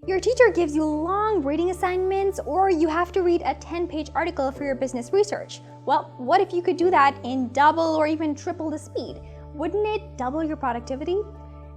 Your teacher gives you long reading assignments, or you have to read a 10-page article for your business research. Well, what if you could do that in double or even triple the speed? Wouldn't it double your productivity?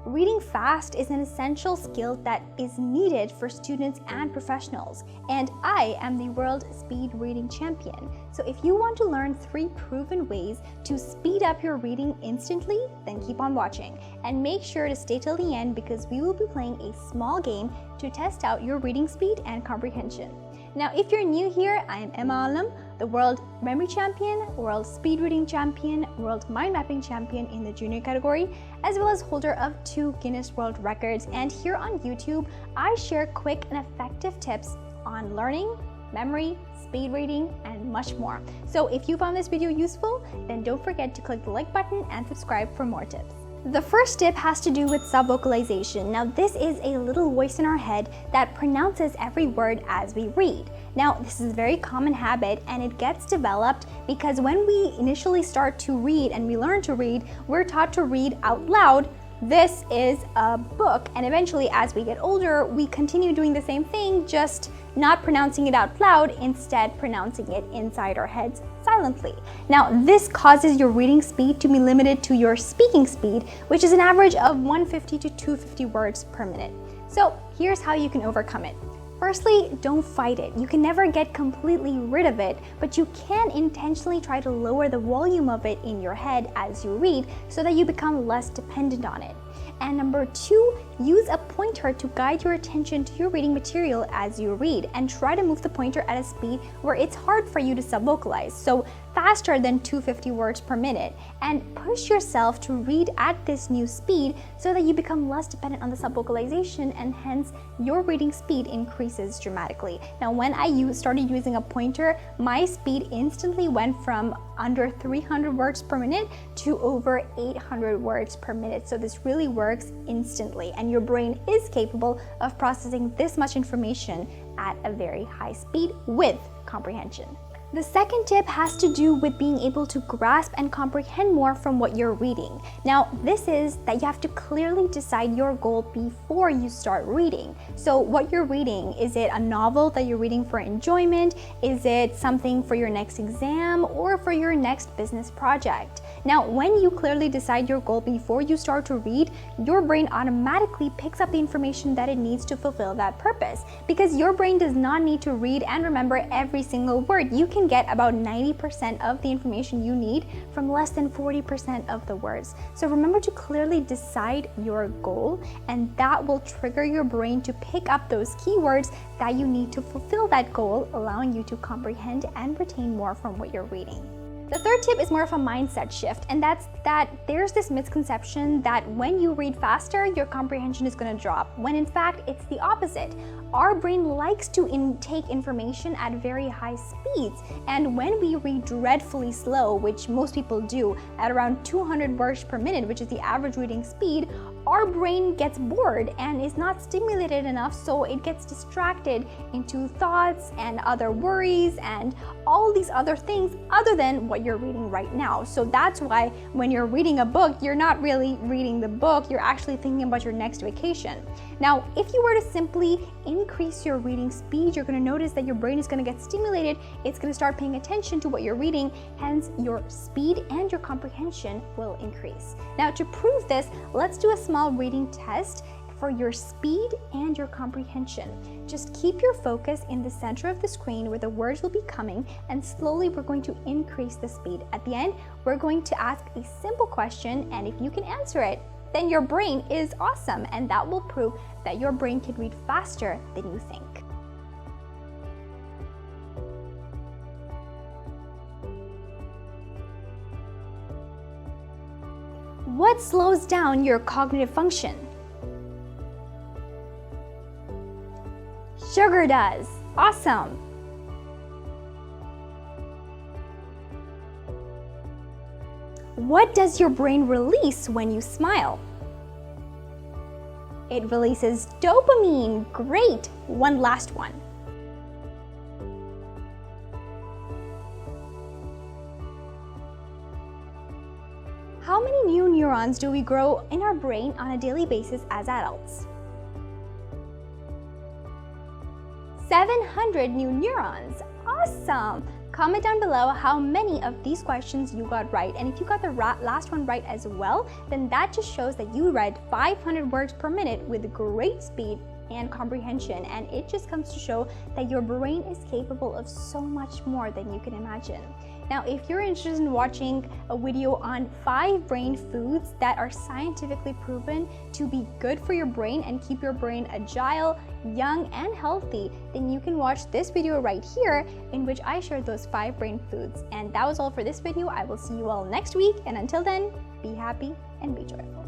Reading fast is an essential skill that is needed for students and professionals, and I am the world speed reading champion. So if you want to learn 3 proven ways to speed up your reading instantly, then keep on watching. And make sure to stay till the end because we will be playing a small game to test out your reading speed and comprehension. Now, if you're new here, I am Emma Alam, the world memory champion, world speed reading champion, world mind mapping champion in the junior category, as well as holder of 2 Guinness World Records. And here on YouTube, I share quick and effective tips on learning, memory, speed reading, and much more. So if you found this video useful, then don't forget to click the like button and subscribe for more tips. The first tip has to do with subvocalization. Now, this is a little voice in our head that pronounces every word as we read. Now, this is a very common habit and it gets developed because when we initially start to read and we learn to read, we're taught to read out loud. This is a book, and eventually as we get older, we continue doing the same thing, just not pronouncing it out loud, instead pronouncing it inside our heads silently. Now, this causes your reading speed to be limited to your speaking speed, which is an average of 150 to 250 words per minute. So here's how you can overcome it. Firstly, don't fight it. You can never get completely rid of it, but you can intentionally try to lower the volume of it in your head as you read so that you become less dependent on it. And number 2, use a pointer to guide your attention to your reading material as you read, and try to move the pointer at a speed where it's hard for you to subvocalize, so faster than 250 words per minute, and push yourself to read at this new speed so that you become less dependent on the subvocalization, and hence your reading speed increases dramatically. Now, when I started using a pointer, my speed instantly went from under 300 words per minute to over 800 words per minute. So this really works instantly, and your brain is capable of processing this much information at a very high speed with comprehension. The second tip has to do with being able to grasp and comprehend more from what you're reading. Now, this is that you have to clearly decide your goal before you start reading. So what you're reading, is it a novel that you're reading for enjoyment? Is it something for your next exam or for your next business project? Now, when you clearly decide your goal before you start to read, your brain automatically picks up the information that it needs to fulfill that purpose, because your brain does not need to read and remember every single word. You can get about 90% of the information you need from less than 40% of the words. So remember to clearly decide your goal, and that will trigger your brain to pick up those keywords that you need to fulfill that goal, allowing you to comprehend and retain more from what you're reading. The third tip is more of a mindset shift, and that's that there's this misconception that when you read faster, your comprehension is going to drop, when in fact it's the opposite. Our brain likes to intake information at very high speeds, and when we read dreadfully slow, which most people do at around 200 words per minute, which is the average reading speed, our brain gets bored and is not stimulated enough, so it gets distracted into thoughts and other worries and all these other things other than what you're reading right now. So that's why when you're reading a book, you're not really reading the book, you're actually thinking about your next vacation. Now, if you were to simply increase your reading speed, you're going to notice that your brain is going to get stimulated, it's going to start paying attention to what you're reading, hence your speed and your comprehension will increase. Now, to prove this, let's do a small reading test for your speed and your comprehension. Just keep your focus in the center of the screen where the words will be coming, and slowly we're going to increase the speed. At the end, we're going to ask a simple question, and if you can answer it, then your brain is awesome, and that will prove that your brain can read faster than you think. What slows down your cognitive function? Sugar does. Awesome. What does your brain release when you smile? It releases dopamine. Great. One last one. How many new neurons do we grow in our brain on a daily basis as adults? 700 new neurons. Awesome! Comment down below how many of these questions you got right, and if you got the last one right as well, then that just shows that you read 500 words per minute with great speed and comprehension, and it just comes to show that your brain is capable of so much more than you can imagine. Now, if you're interested in watching a video on 5 brain foods that are scientifically proven to be good for your brain and keep your brain agile, young, and healthy, then you can watch this video right here in which I shared those 5 brain foods. And that was all for this video. I will see you all next week, and until then, be happy and be joyful.